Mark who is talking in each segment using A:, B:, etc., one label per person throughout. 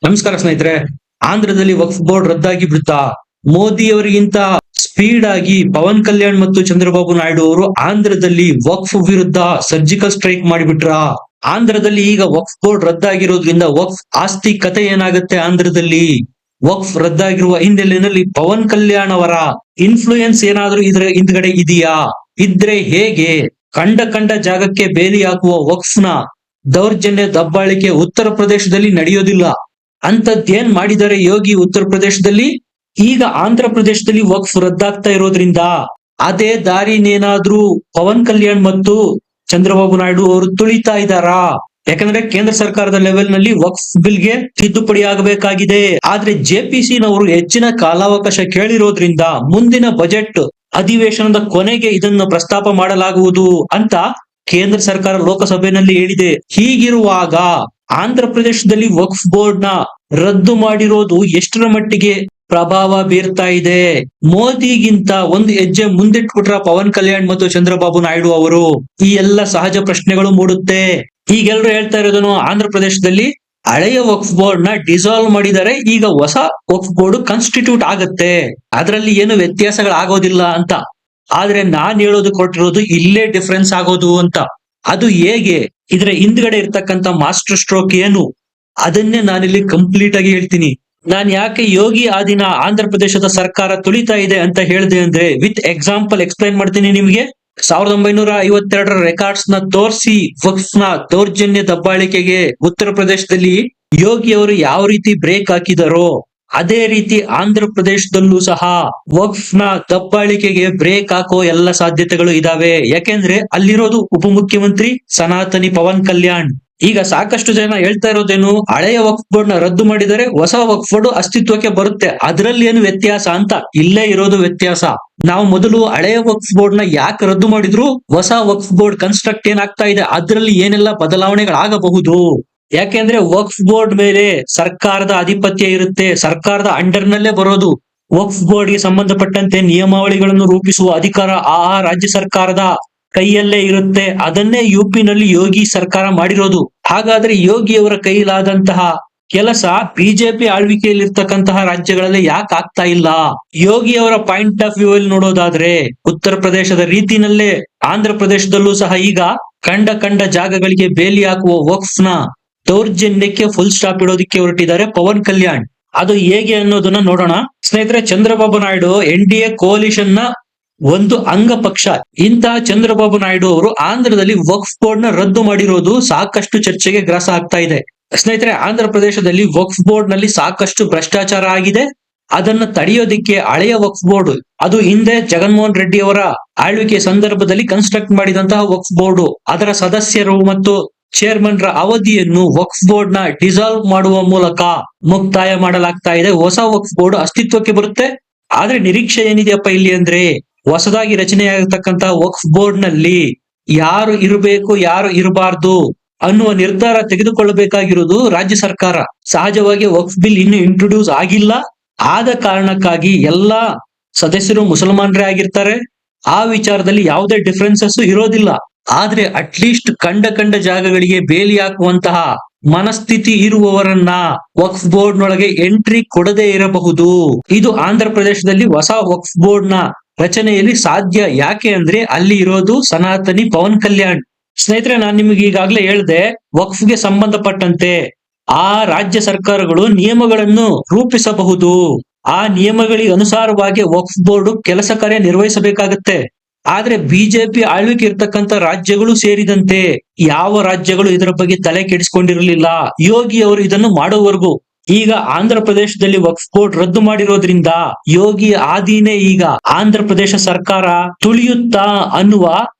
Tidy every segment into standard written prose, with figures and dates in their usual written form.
A: ನಮಸ್ಕಾರ ಸ್ನೇಹಿತರೆ. ಆಂಧ್ರದಲ್ಲಿ ವಕ್ಫ್ ಬೋರ್ಡ್ ರದ್ದಾಗಿ ಬಿಡುತ್ತಾ? ಮೋದಿ ಅವರಿಗಿಂತ ಸ್ಪೀಡ್ ಆಗಿ ಪವನ್ ಕಲ್ಯಾಣ್ ಮತ್ತು ಚಂದ್ರಬಾಬು ನಾಯ್ಡು ಅವರು ಆಂಧ್ರದಲ್ಲಿ ವಕ್ಫ್ ವಿರುದ್ಧ ಸರ್ಜಿಕಲ್ ಸ್ಟ್ರೈಕ್ ಮಾಡಿಬಿಟ್ರ. ಆಂಧ್ರದಲ್ಲಿ ಈಗ ವಕ್ಫ್ ಬೋರ್ಡ್ ರದ್ದಾಗಿರೋದ್ರಿಂದ ವಕ್ಫ್ ಆಸ್ತಿ ಕತೆ ಏನಾಗುತ್ತೆ ಆಂಧ್ರದಲ್ಲಿ? ವಕ್ಫ್ ರದ್ದಾಗಿರುವ ಹಿನ್ನೆಲೆಯಲ್ಲಿ ಪವನ್ ಕಲ್ಯಾಣ್ ಅವರ ಇನ್ಫ್ಲೂಯೆನ್ಸ್ ಏನಾದ್ರೂ ಇದರ ಹಿಂದ್ಗಡೆ ಇದೆಯಾ? ಇದ್ರೆ ಹೇಗೆ? ಕಂಡ ಜಾಗಕ್ಕೆ ಬೇಲಿ ಹಾಕುವ ವಕ್ಫ್ನ ದೌರ್ಜನ್ಯ ದಬ್ಬಾಳಿಕೆ ಉತ್ತರ ಪ್ರದೇಶದಲ್ಲಿ ನಡೆಯೋದಿಲ್ಲ. ಅಂತದ್ದೇನ್ ಮಾಡಿದ್ದಾರೆ ಯೋಗಿ ಉತ್ತರ ಪ್ರದೇಶದಲ್ಲಿ? ಈಗ ಆಂಧ್ರ ಪ್ರದೇಶದಲ್ಲಿ ವಕ್ಫ್ ರದ್ದಾಗ್ತಾ ಇರೋದ್ರಿಂದ ಅದೇ ದಾರಿನೇನಾದ್ರೂ ಪವನ್ ಕಲ್ಯಾಣ್ ಮತ್ತು ಚಂದ್ರಬಾಬು ನಾಯ್ಡು ಅವರು ತುಳಿತಾ ಇದ್ದಾರಾ? ಯಾಕಂದ್ರೆ ಕೇಂದ್ರ ಸರ್ಕಾರದ ಲೆವೆಲ್ ನಲ್ಲಿ ವಕ್ಫ್ ಬಿಲ್ಗೆ ತಿದ್ದುಪಡಿ ಆಗಬೇಕಾಗಿದೆ. ಆದ್ರೆ ಜೆಪಿಸಿ ನವರು ಹೆಚ್ಚಿನ ಕಾಲಾವಕಾಶ ಕೇಳಿರೋದ್ರಿಂದ ಮುಂದಿನ ಬಜೆಟ್ ಅಧಿವೇಶನದ ಕೊನೆಗೆ ಇದನ್ನು ಪ್ರಸ್ತಾಪ ಮಾಡಲಾಗುವುದು ಅಂತ ಕೇಂದ್ರ ಸರ್ಕಾರ ಲೋಕಸಭೆಯಲ್ಲಿ ಹೇಳಿದೆ. ಹೀಗಿರುವಾಗ ಆಂಧ್ರ ಪ್ರದೇಶದಲ್ಲಿ ವಕ್ಫ್ ಬೋರ್ಡ್ ನ ರದ್ದು ಮಾಡಿರೋದು ಎಷ್ಟರ ಮಟ್ಟಿಗೆ ಪ್ರಭಾವ ಬೀರ್ತಾ ಇದೆ? ಮೋದಿಗಿಂತ ಒಂದು ಹೆಜ್ಜೆ ಮುಂದಿಟ್ಬಿಟ್ರ ಪವನ್ ಕಲ್ಯಾಣ್ ಮತ್ತು ಚಂದ್ರಬಾಬು ನಾಯ್ಡು ಅವರು? ಈ ಎಲ್ಲ ಸಹಜ ಪ್ರಶ್ನೆಗಳು ಮೂಡುತ್ತೆ. ಈಗೆಲ್ಲರೂ ಹೇಳ್ತಾ ಇರೋದನ್ನು ಆಂಧ್ರ ಪ್ರದೇಶದಲ್ಲಿ ಹಳೆಯ ವಕ್ಫ್ ಬೋರ್ಡ್ ನ ಡಿಸಾಲ್ವ್ ಮಾಡಿದರೆ ಈಗ ಹೊಸ ವಕ್ಫ್ ಬೋರ್ಡ್ ಕಾನ್ಸ್ಟಿಟ್ಯೂಟ್ ಆಗತ್ತೆ, ಅದರಲ್ಲಿ ಏನು ವ್ಯತ್ಯಾಸಗಳಾಗೋದಿಲ್ಲ ಅಂತ. ಆದ್ರೆ ನಾನ್ ಹೇಳೋದು ಕೊಟ್ಟಿರೋದು ಇಲ್ಲೇ ಡಿಫ್ರೆನ್ಸ್ ಆಗೋದು ಅಂತ. ಅದು ಹೇಗೆ? ಇದ್ರ ಹಿಂದ್ಗಡೆ ಇರ್ತಕ್ಕಂಥ ಮಾಸ್ಟರ್ ಸ್ಟ್ರೋಕ್ ಏನು ಅದನ್ನೇ ನಾನಿಲ್ಲಿ ಕಂಪ್ಲೀಟ್ ಆಗಿ ಹೇಳ್ತೀನಿ. ನಾನ್ ಯಾಕೆ ಯೋಗಿ ಆದಿನ ಆಂಧ್ರ ಪ್ರದೇಶದ ಸರ್ಕಾರ ತುಳಿತಾ ಇದೆ ಅಂತ ಹೇಳಿದೆ ಅಂದ್ರೆ ವಿತ್ ಎಕ್ಸಾಂಪಲ್ ಎಕ್ಸ್ಪ್ಲೈನ್ ಮಾಡ್ತೀನಿ ನಿಮ್ಗೆ. 1952ರ ರೆಕಾರ್ಡ್ಸ್ ನ ತೋರಿಸಿ ವಕ್ಫ್ ನ ದೌರ್ಜನ್ಯ ದಬ್ಬಾಳಿಕೆಗೆ ಉತ್ತರ ಪ್ರದೇಶದಲ್ಲಿ ಯೋಗಿ ಅವರು ಯಾವ ರೀತಿ ಬ್ರೇಕ್ ಹಾಕಿದಾರೋ ಅದೇ ರೀತಿ ಆಂಧ್ರ ಪ್ರದೇಶದಲ್ಲೂ ಸಹ ವಕ್ಫ್ ನ ದಬ್ಬಾಳಿಕೆಗೆ ಬ್ರೇಕ್ ಹಾಕೋ ಎಲ್ಲ ಸಾಧ್ಯತೆಗಳು ಇದಾವೆ. ಯಾಕೆಂದ್ರೆ ಅಲ್ಲಿರೋದು ಉಪಮುಖ್ಯಮಂತ್ರಿ ಸನಾತನಿ ಪವನ್ ಕಲ್ಯಾಣ್. ಈಗ ಸಾಕಷ್ಟು ಜನ ಹೇಳ್ತಾ ಇರೋದೇನು, ಹಳೆಯ ವಕ್ಫ್ ಬೋರ್ಡ್ ನ ರದ್ದು ಮಾಡಿದರೆ ಹೊಸ ವಕ್ಫ್ ಬೋರ್ಡ್ ಅಸ್ತಿತ್ವಕ್ಕೆ ಬರುತ್ತೆ, ಅದರಲ್ಲಿ ಏನು ವ್ಯತ್ಯಾಸ ಅಂತ. ಇಲ್ಲೇ ಇರೋದು ವ್ಯತ್ಯಾಸ. ನಾವು ಮೊದಲು ಹಳೆಯ ವಕ್ಫ್ ಬೋರ್ಡ್ ನ ಯಾಕೆ ರದ್ದು ಮಾಡಿದ್ರು, ಹೊಸ ವಕ್ಫ್ ಬೋರ್ಡ್ ಕನ್ಸ್ಟ್ರಕ್ಟ್ ಏನಾಗ್ತಾ ಇದೆ ಅದರಲ್ಲಿ ಏನೆಲ್ಲ ಬದಲಾವಣೆಗಳಾಗಬಹುದು. ಯಾಕೆಂದ್ರೆ ವಕ್ಫ್ ಬೋರ್ಡ್ ಮೇಲೆ ಸರ್ಕಾರದ ಆಧಿಪತ್ಯ ಇರುತ್ತೆ, ಸರ್ಕಾರದ ಅಂಡರ್ ನಲ್ಲೇ ಬರೋದು. ವಕ್ಫ್ ಬೋರ್ಡ್ ಗೆ ಸಂಬಂಧಪಟ್ಟಂತೆ ನಿಯಮಾವಳಿಗಳನ್ನು ರೂಪಿಸುವ ಅಧಿಕಾರ ಆ ರಾಜ್ಯ ಸರ್ಕಾರದ ಕೈಯಲ್ಲೇ ಇರುತ್ತೆ. ಅದನ್ನೇ ಯುಪಿ ನಲ್ಲಿ ಯೋಗಿ ಸರ್ಕಾರ ಮಾಡಿರೋದು. ಹಾಗಾದ್ರೆ ಯೋಗಿ ಅವರ ಕೈಲಾದಂತಹ ಕೆಲಸ ಬಿಜೆಪಿ ಆಳ್ವಿಕೆಯಲ್ಲಿರ್ತಕ್ಕಂತಹ ರಾಜ್ಯಗಳಲ್ಲಿ ಯಾಕೆ ಆಗ್ತಾ ಇಲ್ಲ? ಯೋಗಿ ಅವರ ಪಾಯಿಂಟ್ ಆಫ್ ವ್ಯೂ ಅಲ್ಲಿ ನೋಡೋದಾದ್ರೆ ಉತ್ತರ ಪ್ರದೇಶದ ರೀತಿನಲ್ಲೇ ಆಂಧ್ರ ಪ್ರದೇಶದಲ್ಲೂ ಸಹ ಈಗ ಕಂಡ ಜಾಗಗಳಿಗೆ ಬೇಲಿ ಹಾಕುವ ವಕ್ಫ್ ನ ದೌರ್ಜನ್ಯಕ್ಕೆ ಫುಲ್ ಸ್ಟಾಪ್ ಇಡೋದಕ್ಕೆ ಹೊರಟಿದ್ದಾರೆ ಪವನ್ ಕಲ್ಯಾಣ್. ಅದು ಹೇಗೆ ಅನ್ನೋದನ್ನ ನೋಡೋಣ ಸ್ನೇಹಿತರೆ. ಚಂದ್ರಬಾಬು ನಾಯ್ಡು NDA ಕೋಲಿಷನ್ ನ ಒಂದು ಅಂಗ ಪಕ್ಷ. ಇಂತಹ ಚಂದ್ರಬಾಬು ನಾಯ್ಡು ಅವರು ಆಂಧ್ರದಲ್ಲಿ ವಕ್ಫ್ ಬೋರ್ಡ್ ನ ರದ್ದು ಮಾಡಿರೋದು ಸಾಕಷ್ಟು ಚರ್ಚೆಗೆ ಗ್ರಾಸ ಆಗ್ತಾ ಇದೆ. ಸ್ನೇಹಿತರೆ, ಆಂಧ್ರ ಪ್ರದೇಶದಲ್ಲಿ ವಕ್ಫ್ ಬೋರ್ಡ್ ನಲ್ಲಿ ಸಾಕಷ್ಟು ಭ್ರಷ್ಟಾಚಾರ ಆಗಿದೆ. ಅದನ್ನ ತಡೆಯೋದಿಕ್ಕೆ ಹಳೆಯ ವಕ್ಫ್ ಬೋರ್ಡ್, ಅದು ಹಿಂದೆ ಜಗನ್ಮೋಹನ್ ರೆಡ್ಡಿ ಅವರ ಆಳ್ವಿಕೆ ಸಂದರ್ಭದಲ್ಲಿ ಕನ್ಸ್ಟ್ರಕ್ಟ್ ಮಾಡಿದಂತಹ ವಕ್ಫ್ ಬೋರ್ಡ್, ಅದರ ಸದಸ್ಯರು ಮತ್ತು ಚೇರ್ಮನ್ ರ ಅವಧಿಯನ್ನು ವಕ್ಫ್ ಬೋರ್ಡ್ ನ ಡಿಸಾಲ್ವ್ ಮಾಡುವ ಮೂಲಕ ಮುಕ್ತಾಯ ಮಾಡಲಾಗ್ತಾ ಇದೆ. ಹೊಸ ವಕ್ಫ್ ಬೋರ್ಡ್ ಅಸ್ತಿತ್ವಕ್ಕೆ ಬರುತ್ತೆ. ಆದ್ರೆ ನಿರೀಕ್ಷೆ ಏನಿದೆಯಪ್ಪ ಇಲ್ಲಿ ಅಂದ್ರೆ, ಹೊಸದಾಗಿ ರಚನೆಯಾಗಿರ್ತಕ್ಕಂತ ವಕ್ಫ್ ಬೋರ್ಡ್ ನಲ್ಲಿ ಯಾರು ಇರಬೇಕು ಯಾರು ಇರಬಾರ್ದು ಅನ್ನುವ ನಿರ್ಧಾರ ತೆಗೆದುಕೊಳ್ಳಬೇಕಾಗಿರುವುದು ರಾಜ್ಯ ಸರ್ಕಾರ. ಸಹಜವಾಗಿ ವಕ್ಫ್ ಬಿಲ್ ಇನ್ನು ಇಂಟ್ರೊಡ್ಯೂಸ್ ಆಗಿಲ್ಲ. ಆದ ಕಾರಣಕ್ಕಾಗಿ ಎಲ್ಲಾ ಸದಸ್ಯರು ಮುಸಲ್ಮಾನರೇ ಆಗಿರ್ತಾರೆ. ಆ ವಿಚಾರದಲ್ಲಿ ಯಾವುದೇ ಡಿಫರೆನ್ಸಸ್ ಇರೋದಿಲ್ಲ. ಆದ್ರೆ ಅಟ್ಲೀಸ್ಟ್ ಕಂಡ ಜಾಗಗಳಿಗೆ ಬೇಲಿ ಹಾಕುವಂತಹ ಮನಸ್ಥಿತಿ ಇರುವವರನ್ನ ವಕ್ಫ್ ಬೋರ್ಡ್ ನೊಳಗೆ ಎಂಟ್ರಿ ಕೊಡದೇ ಇರಬಹುದು. ಇದು ಆಂಧ್ರ ಪ್ರದೇಶದಲ್ಲಿ ಹೊಸ ವಕ್ಫ್ ಬೋರ್ಡ್ ನ ರಚನೆಯಲ್ಲಿ ಸಾಧ್ಯ. ಯಾಕೆ ಅಂದ್ರೆ ಅಲ್ಲಿ ಇರೋದು ಸನಾತನಿ ಪವನ್ ಕಲ್ಯಾಣ್. ಸ್ನೇಹಿತರೆ, ನಾನು ನಿಮಗೆ ಈಗಾಗಲೇ ಹೇಳಿದೆ, ವಕ್ಫ್ ಗೆ ಸಂಬಂಧಪಟ್ಟಂತೆ ಆ ರಾಜ್ಯ ಸರ್ಕಾರಗಳು ನಿಯಮಗಳನ್ನು ರೂಪಿಸಬಹುದು. ಆ ನಿಯಮಗಳಿಗೆ ಅನುಸಾರವಾಗಿ ವಕ್ಫ್ ಬೋರ್ಡ್ ಕೆಲಸ ಕಾರ್ಯ ನಿರ್ವಹಿಸಬೇಕಾಗತ್ತೆ. ಆದ್ರೆ ಬಿಜೆಪಿ ಆಳ್ವಿಕೆ ಇರ್ತಕ್ಕಂಥ ರಾಜ್ಯಗಳು ಸೇರಿದಂತೆ ಯಾವ ರಾಜ್ಯಗಳು ಇದರ ಬಗ್ಗೆ ತಲೆ ಕೆಡಿಸಿಕೊಂಡಿರಲಿಲ್ಲ ಯೋಗಿ ಅವರು ಇದನ್ನು ಮಾಡೋವರೆಗೂ. ಈಗ ಆಂಧ್ರ ಪ್ರದೇಶದಲ್ಲಿ ವಕ್ಫ್ ಬೋರ್ಡ್ ರದ್ದು ಮಾಡಿರೋದ್ರಿಂದ ಯೋಗಿ ಆದಿನೇ ಈಗ ಆಂಧ್ರ ಪ್ರದೇಶ ಸರ್ಕಾರ ತುಳಿಯುತ್ತಾ ಅನ್ನುವ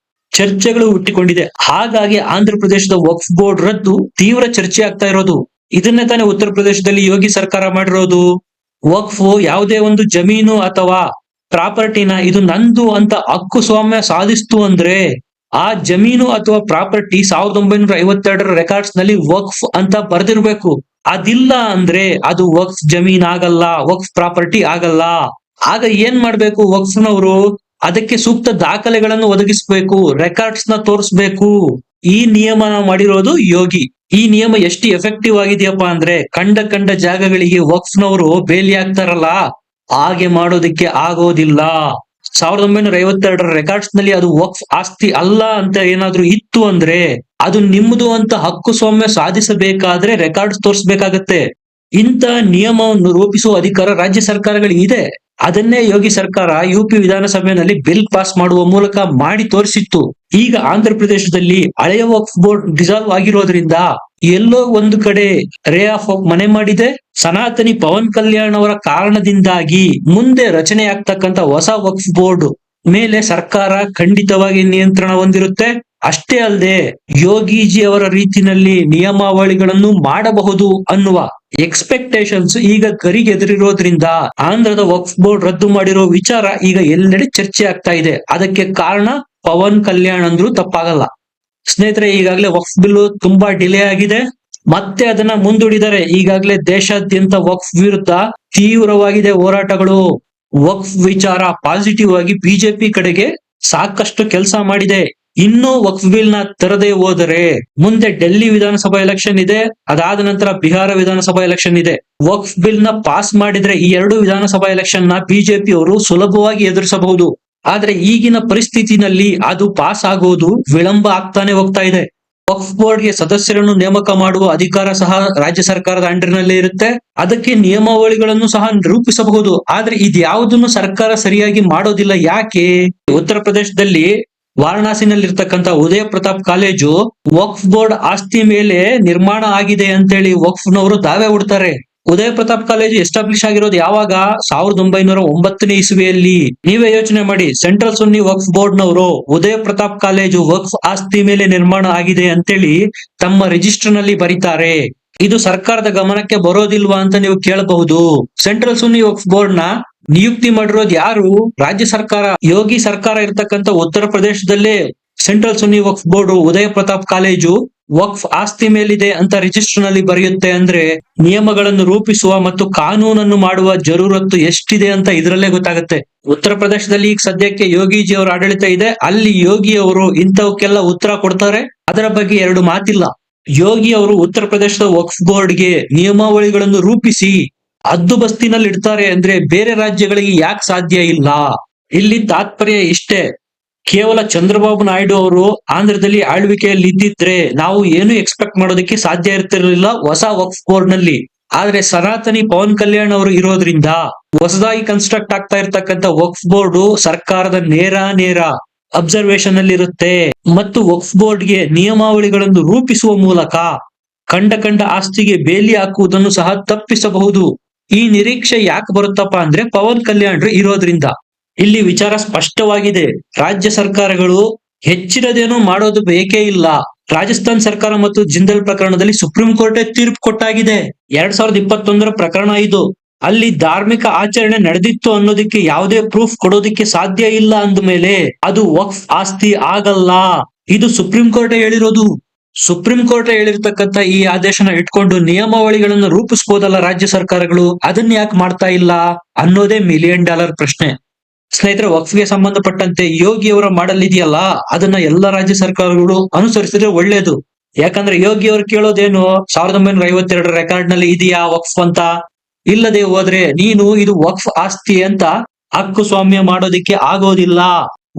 A: ಚರ್ಚೆಗಳು ಹುಟ್ಟಿಕೊಂಡಿದೆ. ಹಾಗಾಗಿ ಆಂಧ್ರ ಪ್ರದೇಶದ ವಕ್ಫ್ ಬೋರ್ಡ್ ರದ್ದು ತೀವ್ರ ಚರ್ಚೆ ಆಗ್ತಾ ಇರೋದು. ಇದನ್ನೇ ತಾನೇ ಉತ್ತರ ಪ್ರದೇಶದಲ್ಲಿ ಯೋಗಿ ಸರ್ಕಾರ ಮಾಡಿರೋದು. ವಕ್ಫ್ ಯಾವುದೇ ಒಂದು ಜಮೀನು ಅಥವಾ ಪ್ರಾಪರ್ಟಿನ ಇದು ನಂದು ಅಂತ ಹಕ್ಕು ಸ್ವಾಮ್ಯ ಸಾಧಿಸ್ತು ಅಂದ್ರೆ ಆ ಜಮೀನು ಅಥವಾ ಪ್ರಾಪರ್ಟಿ 1952ರ ರೆಕಾರ್ಡ್ಸ್ ನಲ್ಲಿ ವಕ್ಫ್ ಅಂತ ಬರ್ದಿರ್ಬೇಕು. ಅದಿಲ್ಲ ಅಂದ್ರೆ ಅದು ವಕ್ಫ್ ಜಮೀನ್ ಆಗಲ್ಲ, ವಕ್ಫ್ ಪ್ರಾಪರ್ಟಿ ಆಗಲ್ಲ. ಆಗ ಏನ್ ಮಾಡ್ಬೇಕು ವಕ್ಫ್ನವರು? ಅದಕ್ಕೆ ಸೂಕ್ತ ದಾಖಲೆಗಳನ್ನು ಒದಗಿಸಬೇಕು, ರೆಕಾರ್ಡ್ಸ್ ನ ತೋರಿಸ್ಬೇಕು. ಈ ನಿಯಮ ಮಾಡಿರೋದು ಯೋಗಿ. ಈ ನಿಯಮ ಎಷ್ಟು ಎಫೆಕ್ಟಿವ್ ಆಗಿದೆಯಪ್ಪ ಅಂದ್ರೆ ಕಂಡ ಜಾಗಗಳಿಗೆ ವಕ್ಫ್ನವರು ಬೇಲಿ ಆಗ್ತಾರಲ್ಲ, ಹಾಗೆ ಮಾಡೋದಕ್ಕೆ ಆಗೋದಿಲ್ಲ. 1952 ರೆಕಾರ್ಡ್ಸ್ ನಲ್ಲಿ ಅದು ವಕ್ಫ್ ಆಸ್ತಿ ಅಲ್ಲ ಅಂತ ಏನಾದ್ರೂ ಇತ್ತು ಅಂದ್ರೆ ಅದು ನಿಮ್ಮದು ಅಂತ ಹಕ್ಕು ಸ್ವಾಮ್ಯ ಸಾಧಿಸಬೇಕಾದ್ರೆ ರೆಕಾರ್ಡ್ಸ್ ತೋರಿಸಬೇಕಾಗತ್ತೆ. ಇಂಥ ನಿಯಮವನ್ನು ರೂಪಿಸುವ ಅಧಿಕಾರ ರಾಜ್ಯ ಸರ್ಕಾರಗಳಿಗೆ ಇದೆ. ಅದನ್ನೇ ಯೋಗಿ ಸರ್ಕಾರ ಯುಪಿ ವಿಧಾನಸಭೆಯಲ್ಲಿ ಬಿಲ್ ಪಾಸ್ ಮಾಡುವ ಮೂಲಕ ಮಾಡಿ ತೋರಿಸಿತ್ತು. ಈಗ ಆಂಧ್ರ ಪ್ರದೇಶದಲ್ಲಿ ಹಳೆಯ ವಕ್ಫ್ ಬೋರ್ಡ್ ಡಿಸಾಲ್ವ್ ಆಗಿರೋದ್ರಿಂದ ಎಲ್ಲೋ ಒಂದು ಕಡೆ ರೇ ಆಫ್ ಮನೆ ಮಾಡಿದೆ. ಸನಾತನಿ ಪವನ್ ಕಲ್ಯಾಣ್ ಅವರ ಕಾರಣದಿಂದಾಗಿ ಮುಂದೆ ರಚನೆಯಾಗ್ತಕ್ಕಂಥ ಹೊಸ ವಕ್ಫ್ ಬೋರ್ಡ್ ಮೇಲೆ ಸರ್ಕಾರ ಖಂಡಿತವಾಗಿ ನಿಯಂತ್ರಣ ಹೊಂದಿರುತ್ತೆ. ಅಷ್ಟೇ ಅಲ್ಲದೆ ಯೋಗಿಜಿ ಅವರ ರೀತಿನಲ್ಲಿ ನಿಯಮಾವಳಿಗಳನ್ನು ಮಾಡಬಹುದು ಅನ್ನುವ ಎಕ್ಸ್ಪೆಕ್ಟೇಷನ್ಸ್ ಈಗ ಗರಿಗೆದರಿರೋದ್ರಿಂದ ಆಂಧ್ರದ ವಕ್ಫ್ ಬೋರ್ಡ್ ರದ್ದು ಮಾಡಿರೋ ವಿಚಾರ ಈಗ ಎಲ್ಲೆಡೆ ಚರ್ಚೆ ಆಗ್ತಾ ಇದೆ. ಅದಕ್ಕೆ ಕಾರಣ ಪವನ್ ಕಲ್ಯಾಣ್ ಅಂದ್ರೂ ತಪ್ಪಾಗಲ್ಲ. ಸ್ನೇಹಿತರೆ, ಈಗಾಗಲೇ ವಕ್ಫ್ ಬಿಲ್ ತುಂಬಾ ಡಿಲೇ ಆಗಿದೆ, ಮತ್ತೆ ಅದನ್ನ ಮುಂದೂಡಿದರೆ. ಈಗಾಗಲೇ ದೇಶಾದ್ಯಂತ ವಕ್ಫ್ ವಿರುದ್ಧ ತೀವ್ರವಾಗಿದೆ ಹೋರಾಟಗಳು. ವಕ್ಫ್ ವಿಚಾರ ಪಾಸಿಟಿವ್ ಆಗಿ ಬಿಜೆಪಿ ಕಡೆಗೆ ಸಾಕಷ್ಟು ಕೆಲಸ ಮಾಡಿದೆ. ಇನ್ನೂ ವಕ್ಫ್ ಬಿಲ್ ನ ತರದೇ ಹೋದರೆ ಮುಂದೆ ಡೆಲ್ಲಿ ವಿಧಾನಸಭಾ ಎಲೆಕ್ಷನ್ ಇದೆ, ಅದಾದ ನಂತರ ಬಿಹಾರ ವಿಧಾನಸಭಾ ಎಲೆಕ್ಷನ್ ಇದೆ. ವಕ್ಫ್ ಬಿಲ್ ನ ಪಾಸ್ ಮಾಡಿದ್ರೆ ಈ ಎರಡು ವಿಧಾನಸಭಾ ಎಲೆಕ್ಷನ್ ನ ಬಿಜೆಪಿ ಅವರು ಸುಲಭವಾಗಿ ಎದುರಿಸಬಹುದು. ಆದ್ರೆ ಈಗಿನ ಪರಿಸ್ಥಿತಿನಲ್ಲಿ ಅದು ಪಾಸ್ ಆಗೋದು ವಿಳಂಬ ಆಗ್ತಾನೆ ಹೋಗ್ತಾ ಇದೆ. ವಕ್ಫ್ ಬೋರ್ಡ್ ಗೆ ಸದಸ್ಯರನ್ನು ನೇಮಕ ಮಾಡುವ ಅಧಿಕಾರ ಸಹ ರಾಜ್ಯ ಸರ್ಕಾರದ ಅಂಡರ್ನಲ್ಲೇ ಇರುತ್ತೆ. ಅದಕ್ಕೆ ನಿಯಮಾವಳಿಗಳನ್ನು ಸಹ ರೂಪಿಸಬಹುದು. ಆದ್ರೆ ಇದ್ಯಾವುದನ್ನು ಸರ್ಕಾರ ಸರಿಯಾಗಿ ಮಾಡೋದಿಲ್ಲ. ಯಾಕೆ? ಉತ್ತರ ಪ್ರದೇಶದಲ್ಲಿ ವಾರಣಾಸಿನಲ್ಲಿರ್ತಕ್ಕಂಥ ಉದಯ ಪ್ರತಾಪ್ ಕಾಲೇಜು ವಕ್ಫ್ ಬೋರ್ಡ್ ಆಸ್ತಿ ಮೇಲೆ ನಿರ್ಮಾಣ ಆಗಿದೆ ಅಂತೇಳಿ ವಕ್ಫ್ನವರು ದಾವೆ ಹೂಡ್ತಾರೆ. ಉದಯ ಪ್ರತಾಪ್ ಕಾಲೇಜು ಎಸ್ಟಾಬ್ಲಿಷ್ ಆಗಿರೋದು ಯಾವಾಗ? 1909ನೇ ಇಸ್ವಿಯಲ್ಲಿ. ನೀವೇ ಯೋಚನೆ ಮಾಡಿ, ಸೆಂಟ್ರಲ್ ಸುನ್ನಿ ವಕ್ಫ್ ಬೋರ್ಡ್ ನವರು ಉದಯ ಪ್ರತಾಪ್ ಕಾಲೇಜು ವಕ್ಫ್ ಆಸ್ತಿ ಮೇಲೆ ನಿರ್ಮಾಣ ಆಗಿದೆ ಅಂತೇಳಿ ತಮ್ಮ ರಿಜಿಸ್ಟರ್ ನಲ್ಲಿ ಬರೀತಾರೆ. ಇದು ಸರ್ಕಾರದ ಗಮನಕ್ಕೆ ಬರೋದಿಲ್ವಾ ಅಂತ ನೀವು ಕೇಳಬಹುದು. ಸೆಂಟ್ರಲ್ ಸುನ್ನಿ ವಕ್ಫ್ ಬೋರ್ಡ್ ನ ನಿಯುಕ್ತಿ ಮಾಡಿರೋದು ಯಾರು? ರಾಜ್ಯ ಸರ್ಕಾರ. ಯೋಗಿ ಸರ್ಕಾರ ಇರ್ತಕ್ಕಂಥ ಉತ್ತರ ಪ್ರದೇಶದಲ್ಲೇ ಸೆಂಟ್ರಲ್ ಸುನ್ನಿ ವಕ್ಫ್ ಬೋರ್ಡ್ ಉದಯ ಪ್ರತಾಪ್ ಕಾಲೇಜು ವಕ್ಫ್ ಆಸ್ತಿ ಮೇಲಿದೆ ಅಂತ ರಿಜಿಸ್ಟರ್ ನಲ್ಲಿ ಬರೆಯುತ್ತೆ ಅಂದ್ರೆ ನಿಯಮಗಳನ್ನು ರೂಪಿಸುವ ಮತ್ತು ಕಾನೂನನ್ನು ಮಾಡುವ ಜರೂರತ್ತು ಎಷ್ಟಿದೆ ಅಂತ ಇದರಲ್ಲೇ ಗೊತ್ತಾಗುತ್ತೆ. ಉತ್ತರ ಪ್ರದೇಶದಲ್ಲಿ ಈಗ ಸದ್ಯಕ್ಕೆ ಯೋಗಿಜಿ ಅವರ ಆಡಳಿತ ಇದೆ. ಅಲ್ಲಿ ಯೋಗಿ ಅವರು ಇಂಥವಕ್ಕೆಲ್ಲ ಉತ್ತರ ಕೊಡ್ತಾರೆ. ಅದರ ಬಗ್ಗೆ ಎರಡು ಮಾತಿಲ್ಲ. ಯೋಗಿ ಅವರು ಉತ್ತರ ಪ್ರದೇಶದ ವಕ್ಫ್ ಬೋರ್ಡ್ಗೆ ನಿಯಮಾವಳಿಗಳನ್ನು ರೂಪಿಸಿ ಹದ್ದುಬಸ್ತಿನಲ್ಲಿ ಇಡ್ತಾರೆ ಅಂದ್ರೆ ಬೇರೆ ರಾಜ್ಯಗಳಿಗೆ ಯಾಕೆ ಸಾಧ್ಯ ಇಲ್ಲ? ಇಲ್ಲಿ ತಾತ್ಪರ್ಯ ಇಷ್ಟೇ, ಕೇವಲ ಚಂದ್ರಬಾಬು ನಾಯ್ಡು ಅವರು ಆಂಧ್ರದಲ್ಲಿ ಆಳ್ವಿಕೆಯಲ್ಲಿ ಇದ್ದಿದ್ರೆ ನಾವು ಏನು ಎಕ್ಸ್ಪೆಕ್ಟ್ ಮಾಡೋದಕ್ಕೆ ಸಾಧ್ಯ ಇರ್ತಿರ್ಲಿಲ್ಲ ಹೊಸ ವಕ್ಫ್ ಬೋರ್ಡ್ ನಲ್ಲಿ. ಆದ್ರೆ ಸನಾತನಿ ಪವನ್ ಕಲ್ಯಾಣ್ ಅವರು ಇರೋದ್ರಿಂದ ಹೊಸದಾಗಿ ಕನ್ಸ್ಟ್ರಕ್ಟ್ ಆಗ್ತಾ ಇರ್ತಕ್ಕಂಥ ವಕ್ಫ್ ಬೋರ್ಡ್ ಸರ್ಕಾರದ ನೇರ ಅಬ್ಸರ್ವೇಷನ್ ಅಲ್ಲಿ ಇರುತ್ತೆ ಮತ್ತು ವಕ್ಫ್ ಬೋರ್ಡ್ಗೆ ನಿಯಮಾವಳಿಗಳನ್ನು ರೂಪಿಸುವ ಮೂಲಕ ಕಂಡ ಆಸ್ತಿಗೆ ಬೇಲಿ ಹಾಕುವುದನ್ನು ಸಹ ತಪ್ಪಿಸಬಹುದು. ಈ ನಿರೀಕ್ಷೆ ಯಾಕೆ ಬರುತ್ತಪ್ಪ ಅಂದ್ರೆ ಪವನ್ ಕಲ್ಯಾಣ್ ಇರೋದ್ರಿಂದ. ಇಲ್ಲಿ ವಿಚಾರ ಸ್ಪಷ್ಟವಾಗಿದೆ. ರಾಜ್ಯ ಸರ್ಕಾರಗಳು ಹೆಚ್ಚಿನದೇನೋ ಮಾಡೋದು ಬೇಕೇ ಇಲ್ಲ. ರಾಜಸ್ಥಾನ್ ಸರ್ಕಾರ ಮತ್ತು ಜಿಂದಲ್ ಪ್ರಕರಣದಲ್ಲಿ ಸುಪ್ರೀಂ ಕೋರ್ಟ್ ತೀರ್ಪು ಕೊಟ್ಟಾಗಿದೆ. 2021 ಪ್ರಕರಣ ಇದು. ಅಲ್ಲಿ ಧಾರ್ಮಿಕ ಆಚರಣೆ ನಡೆದಿತ್ತು ಅನ್ನೋದಕ್ಕೆ ಯಾವುದೇ ಪ್ರೂಫ್ ಕೊಡೋದಕ್ಕೆ ಸಾಧ್ಯ ಇಲ್ಲ ಅಂದ ಮೇಲೆ ಅದು ವಕ್ಫ್ ಆಸ್ತಿ ಆಗಲ್ಲ. ಇದು ಸುಪ್ರೀಂ ಕೋರ್ಟ್ ಹೇಳಿರೋದು. ಸುಪ್ರೀಂ ಕೋರ್ಟ್ ಹೇಳಿರ್ತಕ್ಕಂಥ ಈ ಆದೇಶನ ಇಟ್ಕೊಂಡು ನಿಯಮಾವಳಿಗಳನ್ನು ರೂಪಿಸಬಹುದಲ್ಲ ರಾಜ್ಯ ಸರ್ಕಾರಗಳು? ಅದನ್ನ ಯಾಕೆ ಮಾಡ್ತಾ ಇಲ್ಲ ಅನ್ನೋದೇ $1 ಮಿಲಿಯನ್ ಪ್ರಶ್ನೆ. ಸ್ನೇಹಿತರೆ, ವಕ್ಫ್ಗೆ ಸಂಬಂಧಪಟ್ಟಂತೆ ಯೋಗಿ ಅವರ ಮಾಡಲ್ ಇದೆಯಲ್ಲ, ಅದನ್ನ ಎಲ್ಲ ರಾಜ್ಯ ಸರ್ಕಾರಗಳು ಅನುಸರಿಸಿದ್ರೆ ಒಳ್ಳೇದು. ಯಾಕಂದ್ರೆ ಯೋಗಿ ಅವರು ಕೇಳೋದೇನು, 1952 ರೆಕಾರ್ಡ್ ನಲ್ಲಿ ಇದೆಯಾ ವಕ್ಫ್ ಅಂತ? ಇಲ್ಲದೆ ಹೋದ್ರೆ ನೀನು ಇದು ವಕ್ಫ್ ಆಸ್ತಿ ಅಂತ ಹಕ್ಕು ಸ್ವಾಮ್ಯ ಮಾಡೋದಿಕ್ಕೆ ಆಗೋದಿಲ್ಲ.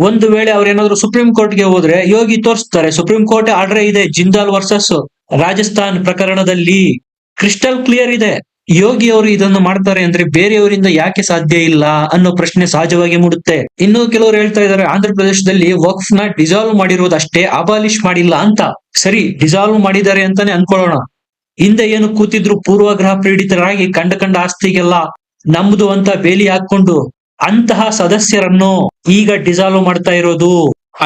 A: ಒಂದು ವೇಳೆ ಅವ್ರೇನಾದ್ರು ಸುಪ್ರೀಂ ಕೋರ್ಟ್ಗೆ ಹೋದ್ರೆ ಯೋಗಿ ತೋರಿಸ್ತಾರೆ, ಸುಪ್ರೀಂ ಕೋರ್ಟ್ ಆರ್ಡರ್ ಇದೆ. ಜಿಂದಾಲ್ ವರ್ಸಸ್ ರಾಜಸ್ಥಾನ್ ಪ್ರಕರಣದಲ್ಲಿ ಕ್ರಿಸ್ಟಲ್ ಕ್ಲಿಯರ್ ಇದೆ. ಯೋಗಿ ಅವರು ಇದನ್ನು ಮಾಡ್ತಾರೆ ಅಂದ್ರೆ ಬೇರೆಯವರಿಂದ ಯಾಕೆ ಸಾಧ್ಯ ಇಲ್ಲ ಅನ್ನೋ ಪ್ರಶ್ನೆ ಸಹಜವಾಗಿ ಮೂಡುತ್ತೆ. ಇನ್ನು ಕೆಲವರು ಹೇಳ್ತಾ ಇದ್ದಾರೆ ಆಂಧ್ರ ಪ್ರದೇಶದಲ್ಲಿ ವಕ್ಫ್ ನ ಡಿಸಾಲ್ವ್ ಮಾಡಿರೋದಷ್ಟೇ, ಅಬಾಲಿಷ್ ಮಾಡಿಲ್ಲ ಅಂತ. ಸರಿ, ಡಿಸಾಲ್ವ್ ಮಾಡಿದ್ದಾರೆ ಅಂತಾನೆ ಅನ್ಕೊಳ್ಳೋಣ. ಹಿಂದೆ ಏನು ಕೂತಿದ್ರು ಪೂರ್ವಗ್ರಹ ಪೀಡಿತರಾಗಿ ಕಂಡ ಆಸ್ತಿಗೆಲ್ಲ ನಮ್ದು ಅಂತ ಬೇಲಿ ಹಾಕೊಂಡು ಅಂತಹ ಸದಸ್ಯರನ್ನು ಈಗ ಡಿಸಾಲ್ವ್ ಮಾಡ್ತಾ ಇರೋದು.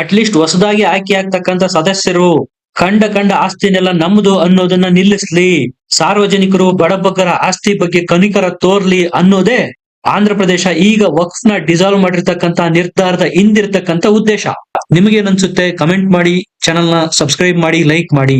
A: ಅಟ್ಲೀಸ್ಟ್ ಹೊಸದಾಗಿ ಆಯ್ಕೆ ಆಗ್ತಕ್ಕಂಥ ಸದಸ್ಯರು ಕಂಡ ಆಸ್ತಿನೆಲ್ಲ ನಮ್ದು ಅನ್ನೋದನ್ನ ನಿಲ್ಲಿಸ್ಲಿ, ಸಾರ್ವಜನಿಕರು ಬಡಬಗ್ಗರ ಆಸ್ತಿ ಬಗ್ಗೆ ಕನಿಕರ ತೋರ್ಲಿ ಅನ್ನೋದೇ ಆಂಧ್ರ ಪ್ರದೇಶ ಈಗ ವಕ್ಫ್ ನ ಡಿಸಾಲ್ವ್ ಮಾಡಿರ್ತಕ್ಕಂಥ ನಿರ್ಧಾರದ ಹಿಂದಿರ್ತಕ್ಕಂಥ ಉದ್ದೇಶ. ನಿಮಗೇನನ್ಸುತ್ತೆ? ಕಮೆಂಟ್ ಮಾಡಿ, ಚಾನೆಲ್ ನ ಸಬ್ಸ್ಕ್ರೈಬ್ ಮಾಡಿ, ಲೈಕ್ ಮಾಡಿ.